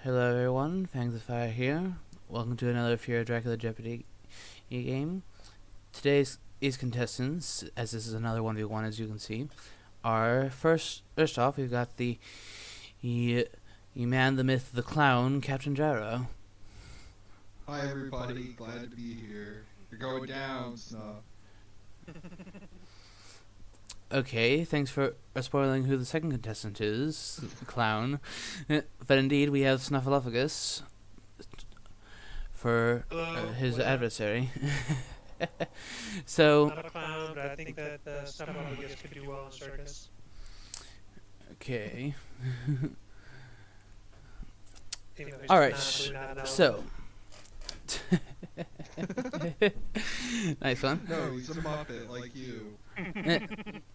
Hello everyone, Fangs of Fire here. Welcome to another Fear of Dracula Jeopardy game. Today's contestants, as this is another 1v1 as you can see, are first off we've got the man, the myth, the clown, Captain Gyro. Hi everybody, glad to be here. You're going down, Snuff. Okay, thanks for spoiling who the second contestant is, the clown. But indeed, we have Snuffleupagus for his adversary. So, not a clown, but I think that Snuffleupagus could do well in circus. okay. All Alright, so. Nice one. No, he's a Muppet like you.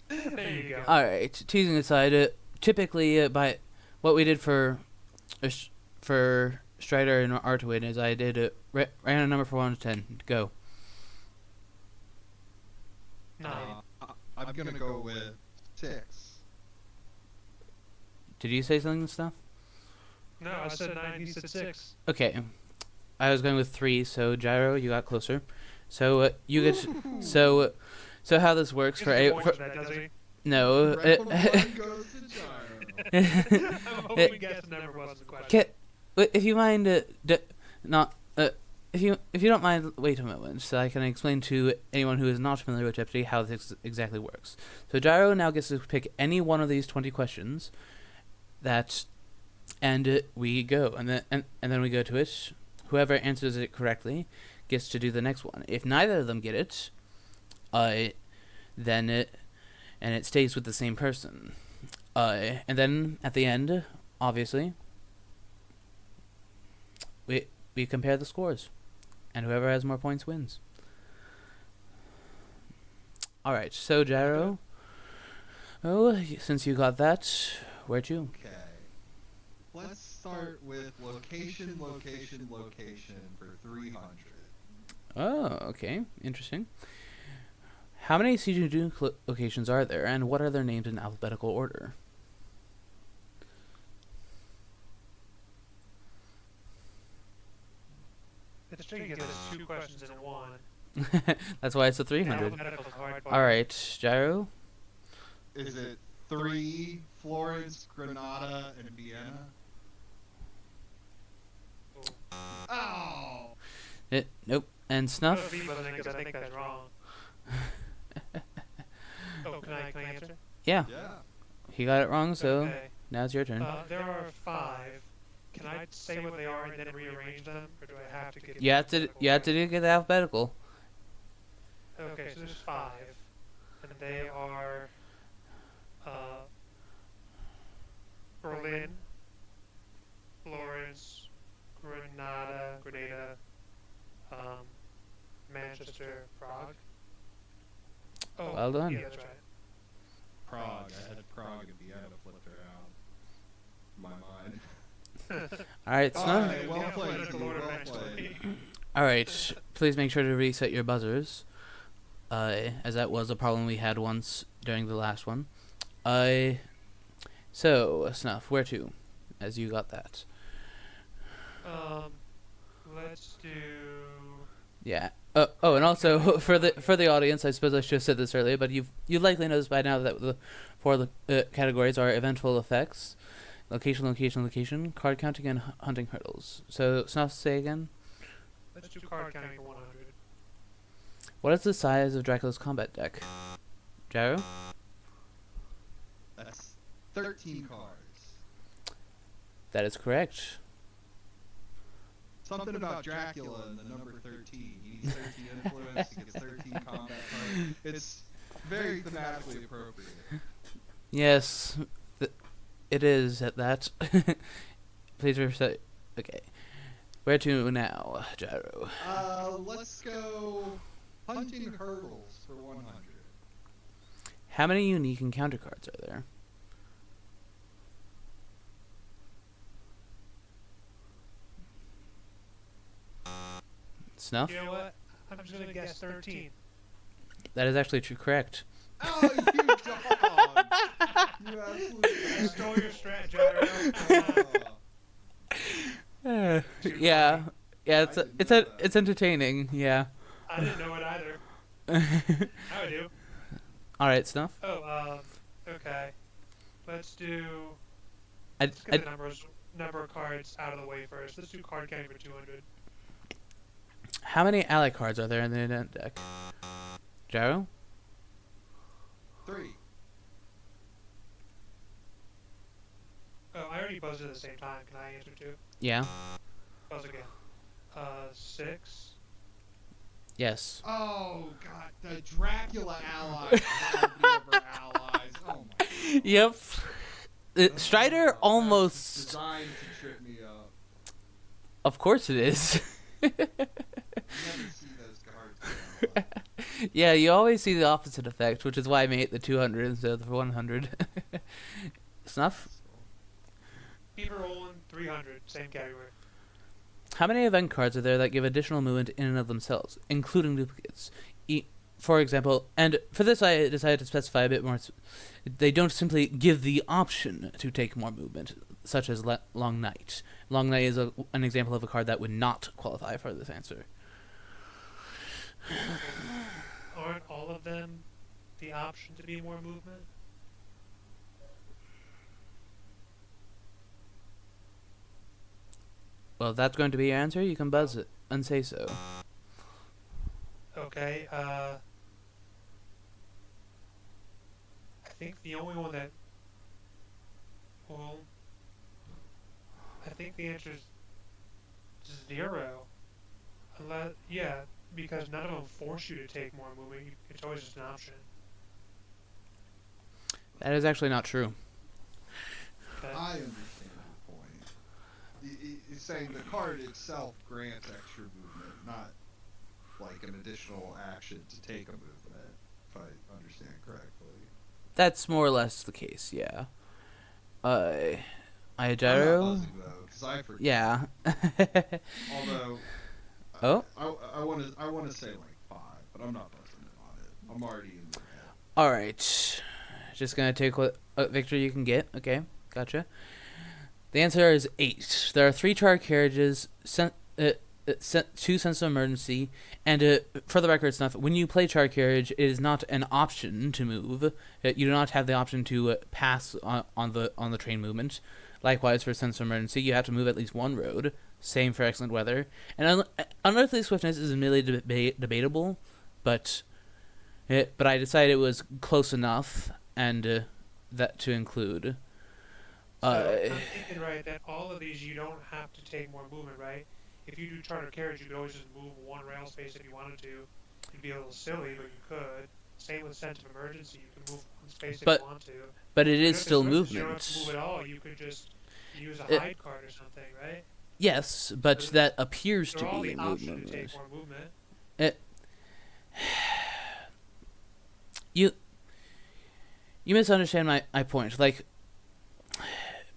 There you go. Alright, teasing aside, typically by what we did for Strider and Artwin is I did ran a number from 1 to 10. Go. 9. I'm gonna go with 6. Did you say something and stuff? No, I said 9, he said 6. Okay. I was going with 3, so Gyro, you got closer. So you get so how this works for a that, does he? no. Red one goes to Gyro. I'm hoping we guessed the number wasn't the question. If you mind, if you don't mind, wait a moment, so I can explain to anyone who is not familiar with Jeopardy how this exactly works. So Gyro now gets to pick any one of these 20 questions, and we go, and then we go to it. Whoever answers it correctly gets to do the next one. If neither of them get it, then it stays with the same person. And then at the end, obviously, we compare the scores, and whoever has more points wins. All right, so Gyro, since you got that, where to? Okay. Let's start with location for 300. Oh, okay, interesting. How many CG2 locations are there, and what are their names in alphabetical order? It's tricky because there's 2 questions in one. That's why it's a 300. Alphabetical's hard. All right, Gyro. Is it 3, Florence, Granada, and Vienna? Oh! Nope. And Snuff. Because I think that's wrong. Oh, can I answer? Yeah, Yeah. he got it wrong, so Okay. now it's your turn. There are 5. Can I say what they are and then rearrange them, or do I have to get? You have to get the alphabetical. Okay, so there's 5, and they are Berlin, Florence, Grenada, Manchester, Prague. Oh, Well done. Yeah, that's right. Prague. I had Prague and Vienna flipped around in my mind. All right, Snuff. Alright, well played, Alphabetical Steve, order well next played. week. All right, please make sure to reset your buzzers, as that was a problem we had once during the last one. So Snuff, where to? As you got that. Let's do. Yeah. Oh, and also for the audience, I suppose I should have said this earlier, but you likely noticed by now that the 4 categories are eventful effects, location, card counting, and hunting hurdles. So Snuff, say again. Let's do card counting for 100. What is the size of Dracula's combat deck? Gyro? That's 13 cards. That is correct. Something about Dracula and the number 13. He needs 13 influence, he gets 13 combat cards. It's very thematically appropriate. Yes, it is at that. Please reset. Okay. Where to now, Gyro? Let's go hunting hurdles for 100. How many unique encounter cards are there? Snuff? You know what? I'm just gonna guess 13. That is actually correct. Oh, you dog! You absolutely You stole your strat, Gyro. Too Yeah, funny. yeah. I It's didn't it's know a, that. it's entertaining. Yeah. I didn't know it either. Now I do. All right, Snuff. Oh, okay. Let's do. I, Let's get I, the number of cards out of the way first. Let's do card counting for 200. how many ally cards are there in the event deck? Gyro? 3. Oh, I already buzzed at the same time. Can I answer too? Yeah. Buzz again. 6. Yes. Oh god, the Dracula allies. Nobody ever allies. Oh my god. Yep. Strider That's almost. designed to trip me up. Of course it is. You never see those cards. Yeah, you always see the opposite effect, which is why I made it the 200 instead of the 100. Snuff? Keep it rolling. 300. Same category. How many event cards are there that give additional movement in and of themselves, including duplicates? For example, and for this I decided to specify a bit more. They don't simply give the option to take more movement, such as Long Night. Long Night is an example of a card that would not qualify for this answer. Aren't all of them the option to be more movement? Well, if that's going to be your answer, you can buzz it and say so. Okay, I think the only one that... Well... I think the answer is 0. Unless... Yeah, because none of them force you to take more movement. It's always just an option. That is actually not true. Okay. I understand your point. He's saying the card itself grants extra movement, not like an additional action to take a movement, if I understand correctly. That's more or less the case, yeah. I I'm not Gyro? buzzing though, because I forget. Yeah. Although, Oh? I want to say like 5, but I'm not buzzing on it. I'm already in the head. Alright. Just gonna take what victory you can get. Okay, gotcha. The answer is 8. There are 3 charge carriages, 2 sense of emergency, and for the record, Snuff, when you play charge carriage, it is not an option to move. You do not have the option to pass on the train movement. Likewise, for sense of emergency, you have to move at least one road. Same for excellent weather. And unearthly swiftness is admittedly debatable, but I decided it was close enough, and that to include. So I'm thinking, right, that all of these you don't have to take more movement, right? If you do charter carriage, you could always just move one rail space if you wanted to. It'd be a little silly, but you could. Same with sense of emergency, you can move one space if you want to. But it And is if still it's swiftness, you don't movement. have to move at all. You could just use a hide card or something, right? Yes, but So that appears They're to all be the a option movement. to take more movement. You misunderstand my point. Like,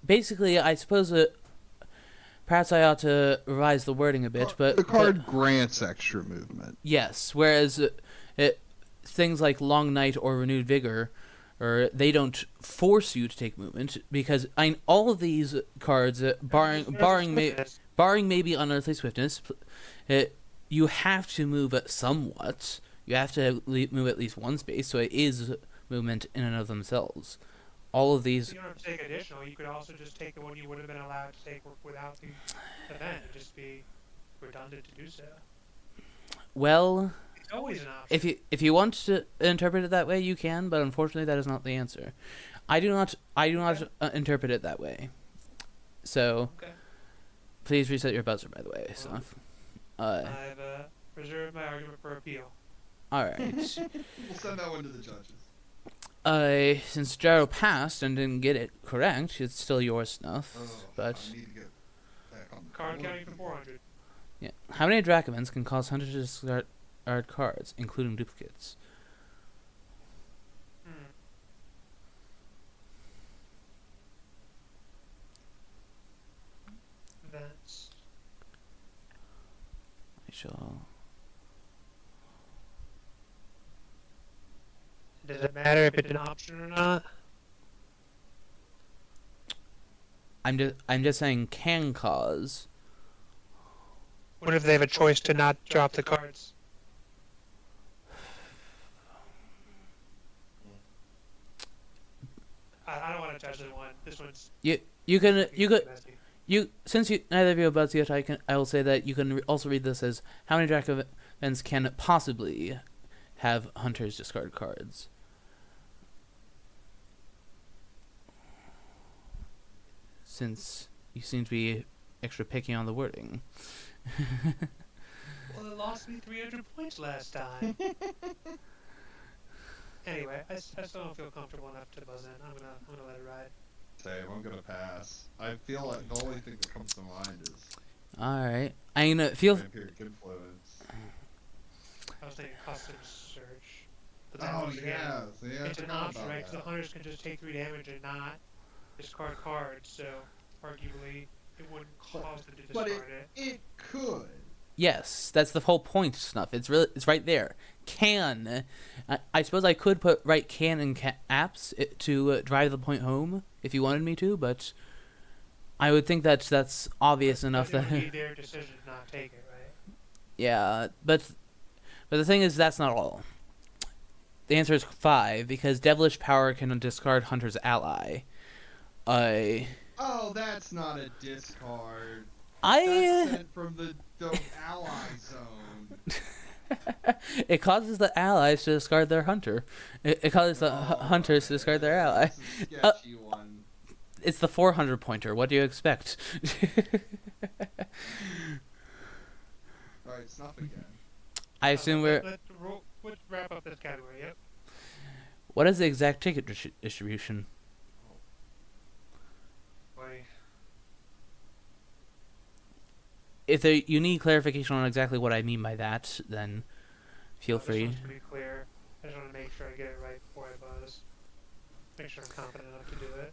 basically, I suppose perhaps I ought to revise the wording a bit, but the card grants extra movement. yes. Whereas things like Long Night or Renewed Vigor, or they don't force you to take movement because all of these cards, barring maybe Unearthly Swiftness, you have to move somewhat. You have to move at least one space, so it is movement in and of themselves. All of these. You don't have to take additional. You could also just take the one you would have been allowed to take without the event. It'd just be redundant to do so. Well, It's always an option. if you want to interpret it that way, you can, but unfortunately, that is not the answer. I do not interpret it that way. So, Okay. please reset your buzzer. By the way, Snuff. I've reserved my argument for appeal. All right. We'll send that one to the judges. Since Gyro passed and didn't get it correct, it's still your Snuff. Oh, But I need to get back on the Card board. counting for 400. yeah, how many Drac events can cause hunters to discard cards, including duplicates? That's I shall. Does it matter if it's an option or not? I'm just saying can cause What if they have a choice to not drop the cards? I don't want to touch this one. This one's You can messy. since neither of you have buds yet, I will say that you can also read this as how many draft events can possibly have hunters discard cards. Since you seem to be extra picky on the wording. Well, it lost me 300 points last time. Anyway, I still don't feel comfortable enough to buzz in. I'm gonna let it ride. Same, I'm gonna pass. I feel like the only thing that comes to mind is Alright. I mean, feel... vampiric influence. I was thinking custom search. But then Oh once again, yeah, it's I an forgot option, about right? Because the that. hunters can just take 3 damage and not discard cards, so arguably it wouldn't cause them to But discard it. it could. Yes, that's the whole point, Snuff. It's right there. Can. I suppose I could write can in apps to drive the point home if you wanted me to, but I would think that's obvious enough But it that... would be their decision to not take it, right? Yeah, but the thing is, that's not all. The answer is 5, because Devilish Power can discard Hunter's ally. Oh, that's not a discard. I That's sent from the ally zone. It causes the allies to discard their hunter. It causes the hunters to discard their ally. This is a sketchy one. It's the 400 pointer. What do you expect? Alright, Snuff again. I assume we're... Let's wrap up this category, yep. What is the exact ticket distribution? Boy. If you need clarification on exactly what I mean by that, then feel This free. one's pretty clear. I just want to make sure I get it right before I buzz. Make sure I'm confident enough to do it.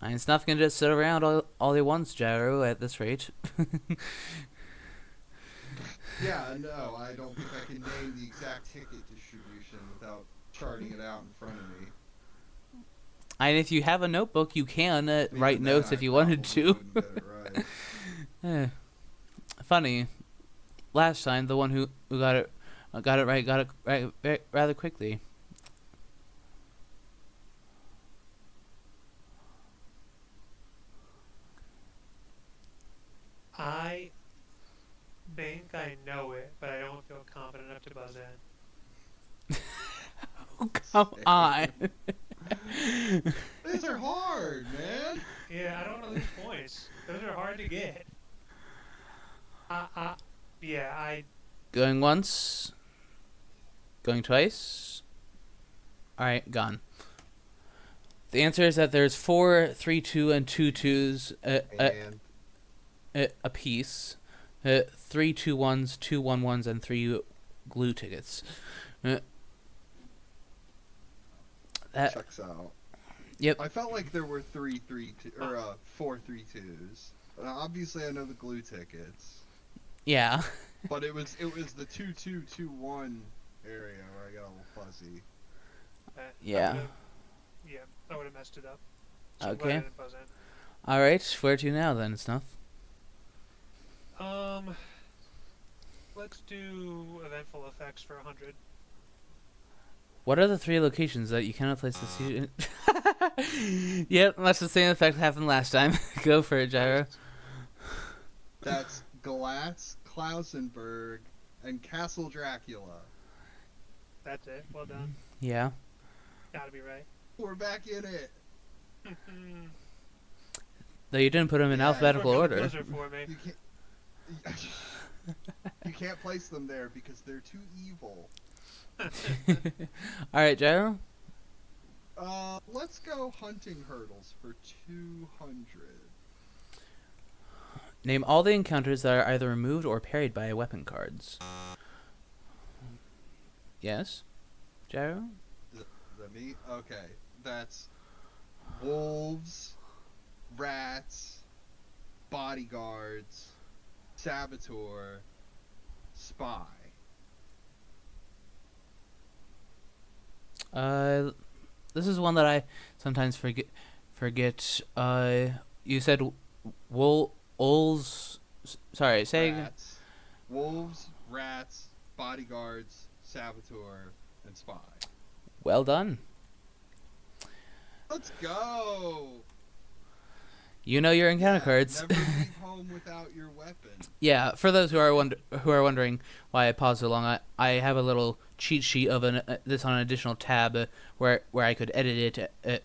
I mean, Snuff can just sit around all he wants, Gyro, at this rate. Yeah, no, I don't think I can name the exact ticket distribution without charting it out in front of me. And if you have a notebook, you can write Even notes then, if I you wanted probably to. wouldn't get it right. Funny. Last time, the one who got it right rather quickly. I think I know it, but I don't feel confident enough to buzz in. Oh, come on. These are hard, man. Yeah, I don't know these points. Those are hard to get. Yeah, I Going once. Going twice. Alright, gone. The answer is that there's 4 3-2 and 2-2s a piece. 3 2-1s, 2 1-1s, and 3 glue tickets. That Checks out. Yep. I felt like there were 4 3-2s. Obviously, I know the glue tickets, Yeah. but it was the 2-2-2-1 area where I got a little fuzzy. Yeah. I would have messed it up. So I'm glad Okay. I didn't buzz in. Alright, where to now then, Snuff? Let's do eventful effects for 100. What are the 3 locations that you cannot place the student? Yep, that's the same effect happened last time. Go for it, Gyro. That's Galatz, Klausenberg, and Castle Dracula. That's it. Well done. Yeah. Gotta be right. We're back in it. Though you didn't put them in Yeah, alphabetical Work on order. the buzzer for me. You can't place them there because they're too evil. Alright, Gyro. Let's go hunting hurdles for 200. Name all the encounters that are either removed or parried by weapon cards. Yes? Gyro? Is that me? Okay. That's wolves, rats, bodyguards, saboteur, spy. This is one that I sometimes forget. You said wolves, Sorry, say again. Rats, wolves, rats, bodyguards, saboteur, and spy. Well done. Let's go. You know your encounter Yeah, cards. Never leave home without your weapon. Yeah, for those who are wondering why I paused so long, I have a little cheat sheet of this on an additional tab where I could edit it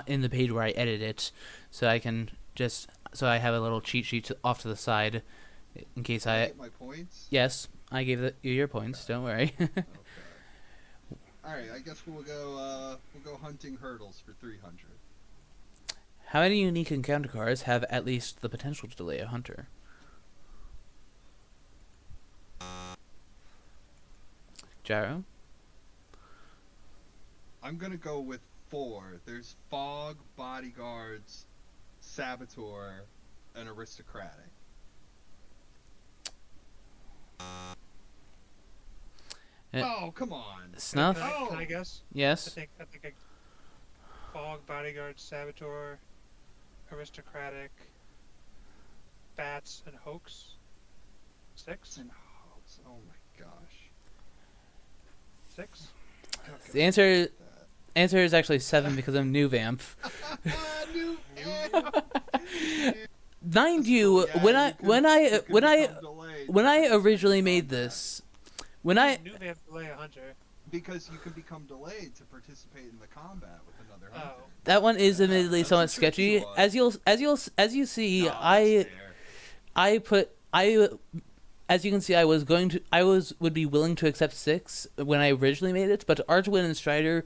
in the page where I edit it, so I have a little cheat sheet off to the side in case Can I I. get my points. Yes, I gave you your points. Don't worry. Okay. All right. I guess we'll go hunting hurdles for 300. How many unique encounter cards have at least the potential to delay a hunter? Gyro? I'm gonna go with 4. There's fog, bodyguards, saboteur, and aristocratic. Oh, come on. Snuff? Can I guess? Yes. I think Fog, Bodyguard, Saboteur, Aristocratic, Bats, and Hoax. 6? And hoax. Oh my gosh. 6? Okay. The answer is actually 7 because I'm new vamp. New Mind you, Yeah, when I originally made this, when I New Vamp Delay a Hunter. because you can become delayed to participate in the combat with another hunter. Oh. that one is Yeah, admittedly that's somewhat a tricky sketchy. one. As you see, No, that's fair. as you can see, I would be willing to accept 6 when I originally made it, but Archwin and Strider,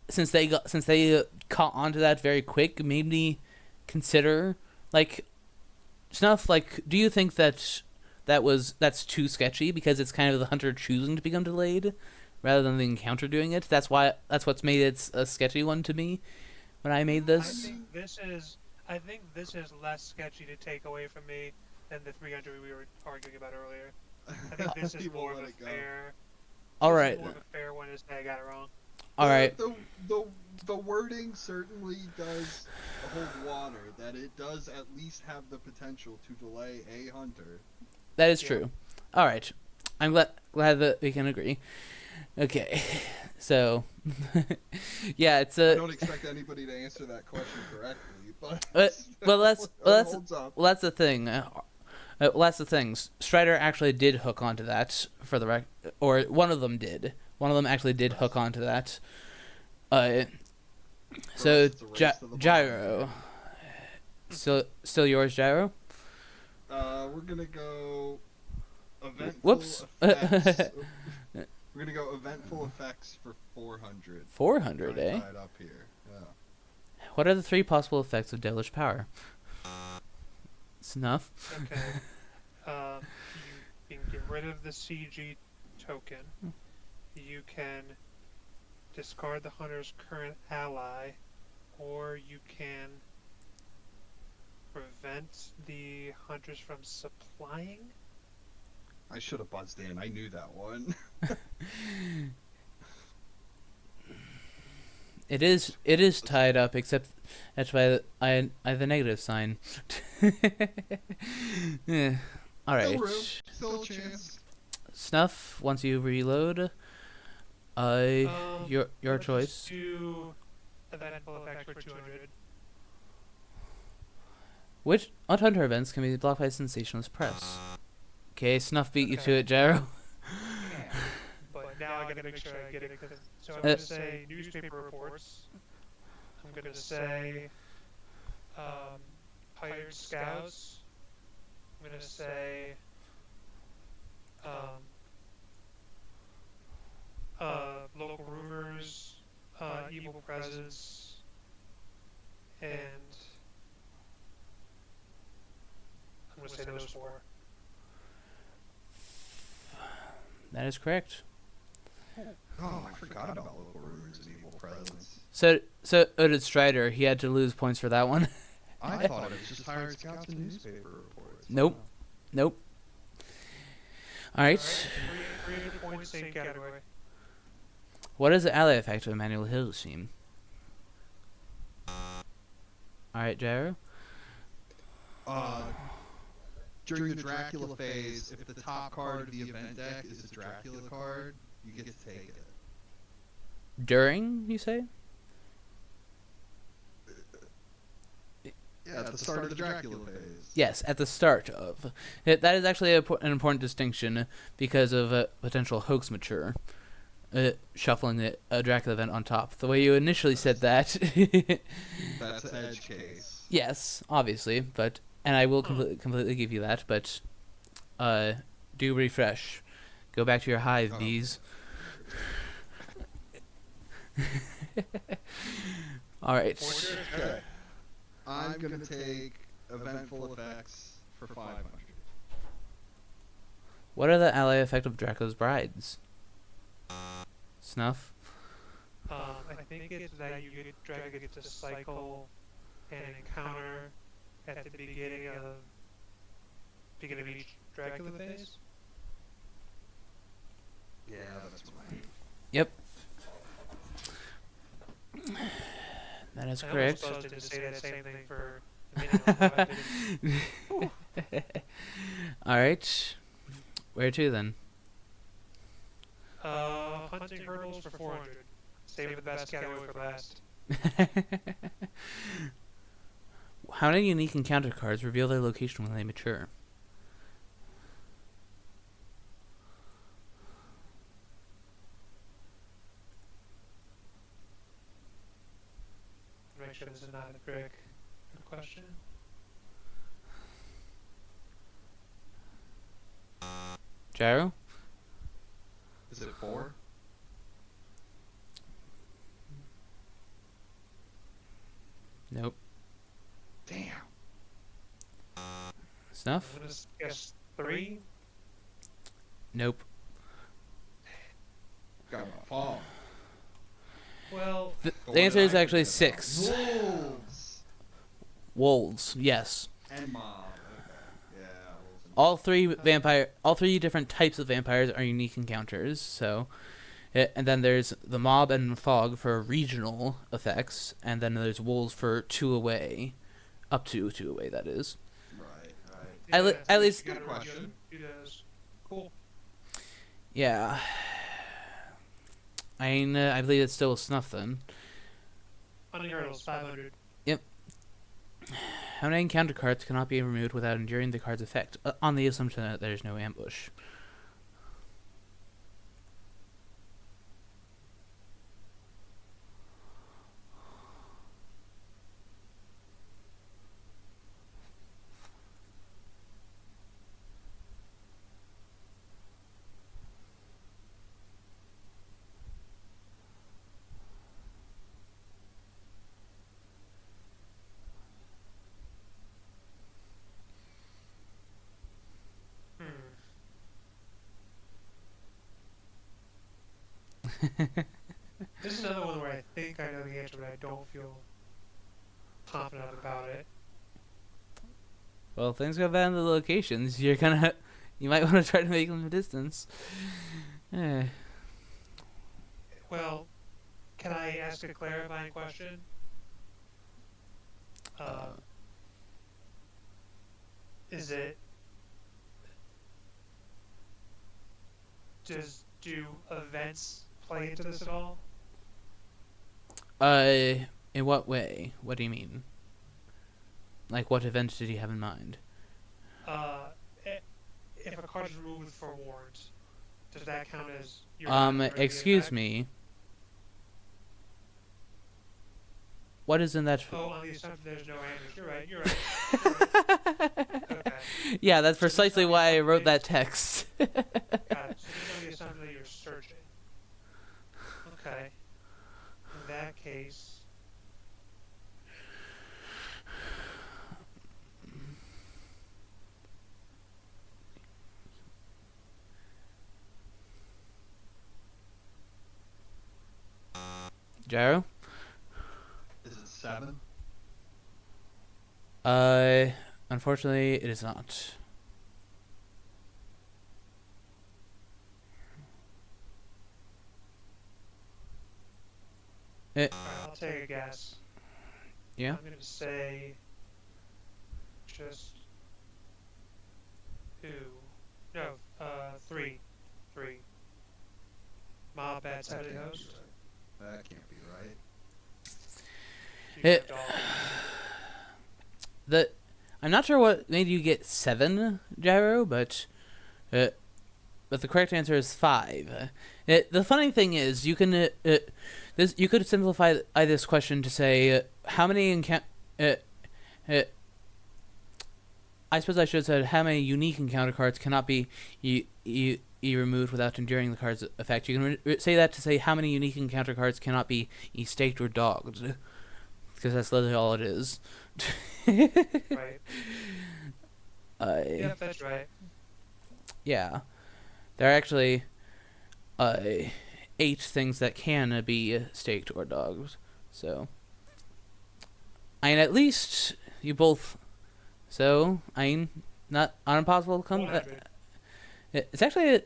since they caught onto that very quick, made me consider Snuff. Do you think that's too sketchy because it's kind of the hunter choosing to become delayed rather than the encounter doing it? That's what's made it a sketchy one to me when I made this. I think this is less sketchy to take away from me than the 300 we were arguing about earlier. I think this is People more of let a it go. fair. All this right, is more of a fair one to say I got it wrong. all right. The wording certainly does hold water, that it does at least have the potential to delay a hunter. That is Yeah. true. All right, I'm glad that we can agree. Okay, so yeah, it's I a don't expect anybody to answer that question correctly, but well, it holds up. that's the thing. That's the thing. Strider actually did hook onto that for the or one of them did. One of them actually did hook onto that. So it's a race to the bottom. Gyro, still yours, Gyro. We're gonna go eventful Whoops. effects. We're gonna go eventful effects for 400. 400, Try and eh? tie it up here. Yeah. What are the 3 possible effects of devilish power? Snuff. Okay. You can get rid of the CG token. You can discard the hunter's current ally, or you can prevent the hunters from supplying. I should have buzzed in. I knew that one. It is tied up, except that's why I have the negative sign. Yeah. All right. Still room. Still a chance. Snuff. Once you reload, your Let's choice. do eventful effects for 200. Which hunter events can be blocked by sensationless press? Okay, Snuff beat you to Okay. it, Gyro. But now I gotta make sure I get it. So I'm gonna say newspaper reports. I'm gonna say hired scouts. I'm gonna say local rumors, evil presence, and I'm gonna say those 4. That is correct. Oh, I forgot about local rumors and evil presence. So did Strider. He had to lose points for that one. I thought it was just hired scouts and newspaper reports. Nope. Nope. All right. 300 points, same category. What is the ally effect of Emmanuel Hill's team? All right, Gyro. during the Dracula phase, if the top card of the event deck is a Dracula card, you get to take it. During, you say? Yeah, at the start of the Dracula phase. Yes, at the start of. That is actually an important distinction because of a potential hoax mature. Shuffling a Dracula event on top. The way you initially said that. That's an edge case. Yes, obviously, but and I will completely give you that, but do refresh. Go back to your hive, bees. All right. Okay. I'm going to take eventful effects for 500. What are the ally effect of Dracula's brides? Snuff? I think it's that Dragon gets to cycle and encounter at the beginning of each Dracula phase. Yeah, that's right. Yep. That is correct. I almost supposed to say that same thing for a minute. Alright. Where to then? Hunting hurdles for 400. Save the best category for last. How many unique encounter cards reveal their location when they mature? Make sure this is not a trick question. Gyro? Is it 4? Nope. Damn. Snuff? I'm gonna guess 3. Nope. Got my fall. Well, The answer is actually 6. Wolves. Wolves, yes. And mob. Okay. Yeah. Wolves and All three different types of vampires are unique encounters. So, and then there's the mob and fog for regional effects, and then there's wolves for 2 away, up to 2 away. That is. Right. At least. Good question. Cool. Yeah. I mean, I believe it's still Snuff then. Hunting hurdles 500. How many encounter cards cannot be removed without enduring the card's effect, on the assumption that there's no ambush? This is another one where I think I know the answer, but I don't feel confident about it. Well, if things go bad in the locations, you might want to try to make them a distance. Well, can I ask a clarifying question? Is it... Do events play into this at all? In what way? What do you mean? Like, what event did you have in mind? If a card is removed for warrant, does that count as your excuse me. What is in that? Oh, on the assumption there's no ambush. You're right. Okay. Yeah, that's precisely why I wrote that text. Got it. So there's no assumption that you're searching. Okay. In that case... Gyro? Is it 7? Unfortunately, it is not. Alright, I'll take a guess. Yeah? I'm gonna say... just... 2. No, 3. 3. My bad, That side of can't the be host. right. That can't be right. You It- got dog. I'm not sure what made you get 7, Gyro, but the correct answer is 5. The funny thing is, you can you could simplify this question to say how many I suppose I should have said how many unique encounter cards cannot be removed without enduring the card's effect. You can say that to say how many unique encounter cards cannot be staked or dogged, because that's literally all it is. Right. Yep, that's right. Yeah, there are actually 8 things that can be staked or dogged. So, at least you both. So, not impossible to come. 100. It's actually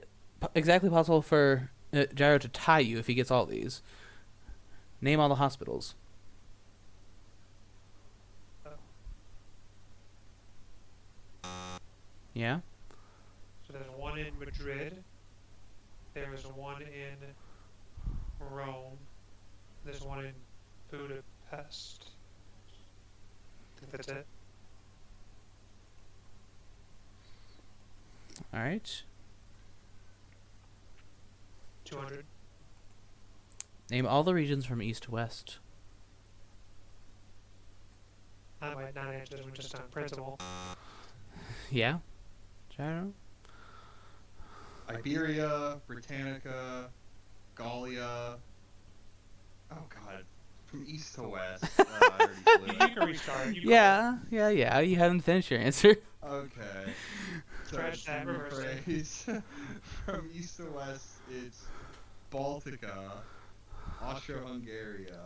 exactly possible for Gyro to tie you if he gets all these. Name all the hospitals. Yeah? So there's one in Madrid. There's one in Rome. There's one in Budapest. I think that's it. Alright. 200. Name all the regions from east to west. I might not answer this one just on principle. Yeah? Gyro? Iberia, Britannica, Gallia. Oh God, from east to west. I already blew You it. can restart. You Yeah. You haven't finished your answer. Okay. So Scratch that, to reverse it. rephrase, from east to west, it's Baltica, Austro-Hungaria,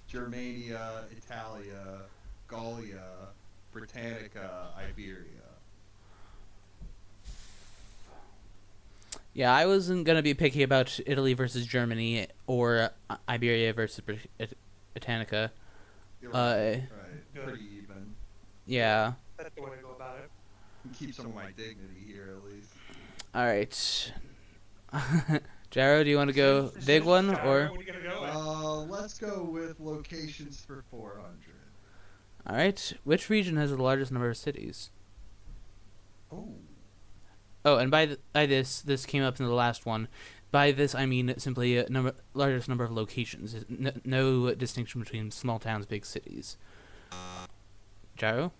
Germania, Italia, Gallia, Britannica, Iberia. Yeah, I wasn't going to be picky about Italy versus Germany or Iberia versus Britannica. You're right. Right. Good. Pretty even. Yeah. That's the way to go about it. Keep some of my dignity here at least. Alright. Gyro, do you want to go big one Gyro, or? what are you gonna go with? Let's go with locations for 400. Alright. Which region has the largest number of cities? Oh. Oh, and by this came up in the last one. By this, I mean simply largest number of locations. No distinction between small towns, big cities. Gyro?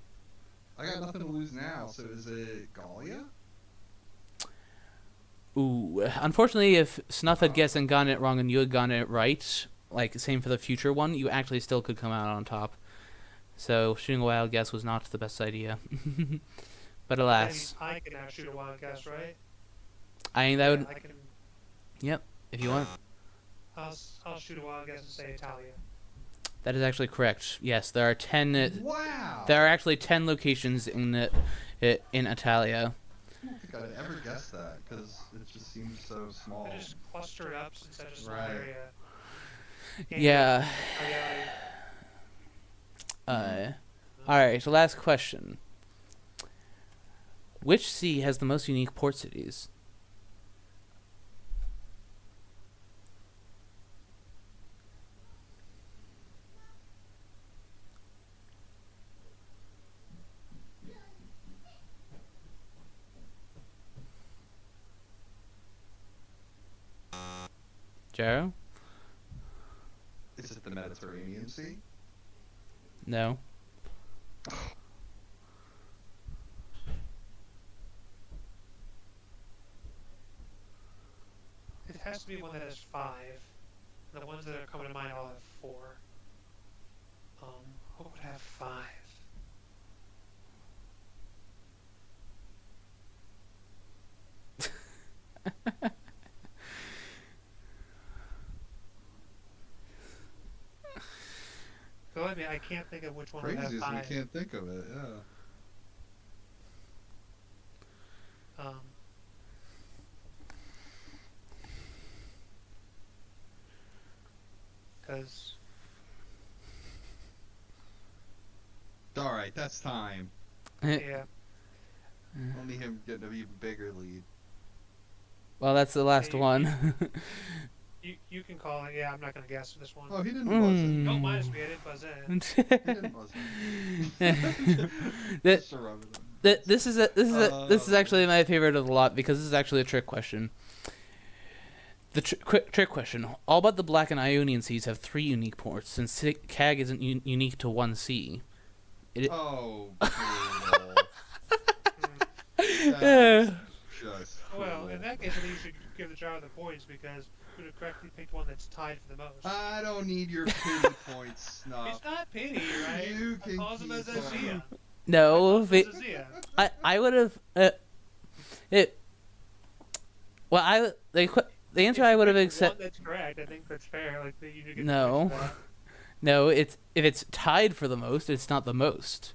I got nothing to lose now, so is it Gallia? Ooh. Unfortunately, if Snuff had guessed and gotten it wrong and you had gotten it right, like same for the future one, you actually still could come out on top. So shooting a wild guess was not the best idea. But alas. I can now shoot a wild guess, right? That would. I can. Yep. If you want. I'll shoot a wild guess and say Italia. That is actually correct. Yes, there are 10. Wow! There are actually 10 locations in Italia. I don't think I'd ever guess that, because it just seems so small. I just cluster it up since I just Right. area. Yeah. Yeah. Alright, so last question. Which sea has the most unique port cities? Gyro? Is it the Mediterranean Sea? No. It has to be one that has 5. The ones that are coming to mind all have 4. What would have 5? So I can't think of which one would have Crazy as 5. we can't think of it, yeah. Because Alright, that's time. yeah, Only him getting an even bigger lead. Well, that's the last you- one. You can call it. Yeah, I'm not gonna guess for this one. Oh, he didn't buzz in. Don't minus me. I didn't buzz in. He didn't buzz in. That- Just to rub it in. This is actually my favorite of the lot because this is actually a trick question. The quick trick question. All but the Black and Ionian Seas have 3 unique ports, since CAG isn't unique to 1C. Oh, brutal. Yeah. That's just Well, cruel. in that case, at least you should give the driver the points because you would have correctly picked one that's tied for the most. I don't need your pity points, Snuff. It's not pity, right? You I can calls him as keep a going. Zia. No, As a Zia. I would have it. Well, the answer I would have One accepted. that's correct. I think that's fair. Like you do get No. the points for that. No, if it's tied for the most, it's not the most.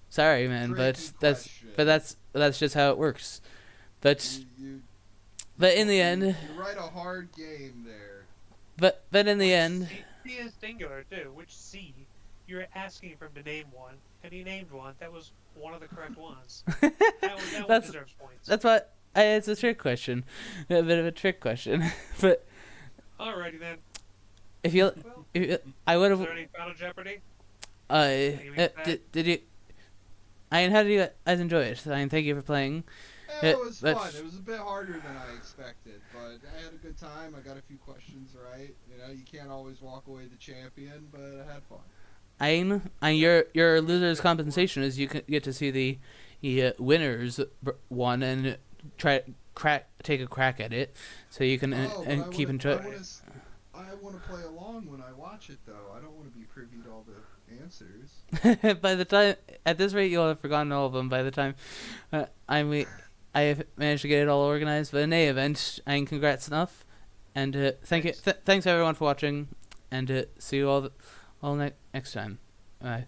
Sorry, man, Tricky that's question. that's just how it works. But You in the end, you write a hard game there. but in the end, C is singular too. Which C? You're asking for him to name one, and he named one. That was one of the correct ones. That one That's- deserves points. that's what it's a trick question, a bit of a trick question. But Alrighty then. if you, Well, I would is have. there any Final Jeopardy? Did you? I mean, how did you guys enjoy it? I mean, thank you for playing. It was fun. that's- It was a bit harder than I expected, but I had a good time. I got a few questions right. You know, you can't always walk away the champion, but I had fun. Your loser's compensation is you get to see the winners one and take a crack at it, so you can and keep enjoying. I want to play along when I watch it, though. I don't want to be privy to all the answers. By the time at this rate, you'll have forgotten all of them. By the time I have managed to get it all organized. But in any event, congrats Snuff, and thanks everyone for watching, and see you all next time. Bye.